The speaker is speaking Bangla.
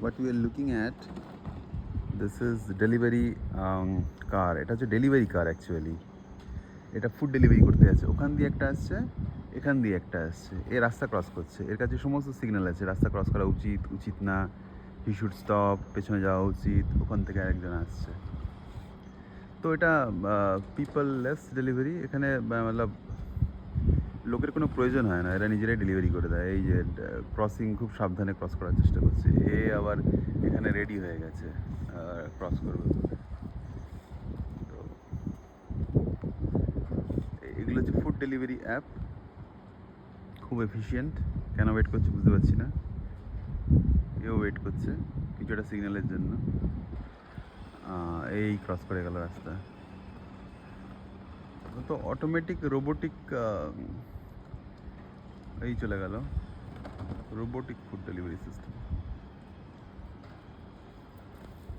what we are looking at, this is delivery car. এটা হচ্ছে ডেলিভারি কার অ্যাকচুয়ালি। এটা ফুড ডেলিভারি করতে আছে। ওখান দিয়ে একটা আসছে, এখান দিয়ে একটা আসছে। এ রাস্তা ক্রস করছে। এর কাছে সমস্ত সিগন্যাল আছে, রাস্তা ক্রস করা উচিত, উচিত না, হি শুড স্টপ, পেছনে যাওয়া উচিত। ওখান থেকে আরেকজন আসছে। তো এটা পিপল লেস ডেলিভারি। এখানে মতলব লোকের কোনো প্রয়োজন হয় না, এরা নিজেরাই ডেলিভারি করে দেয়। এই যে ক্রসিং খুব সাবধানে ক্রস করার চেষ্টা করছে। এ আবার এখানে রেডি হয়ে গেছে ক্রস করবে। তো এগুলো হচ্ছে ফুড ডেলিভারি অ্যাপ, খুব এফিশিয়েন্ট। কেন ওয়েট করছে বুঝতে পারছি না। এও ওয়েট করছে কিছু একটা সিগন্যালের জন্য। এই ক্রস করে গেল রাস্তা। তো অটোমেটিক রোবোটিক এই চলে গেল, রোবোটিক ফুড ডেলিভারি সিস্টেম।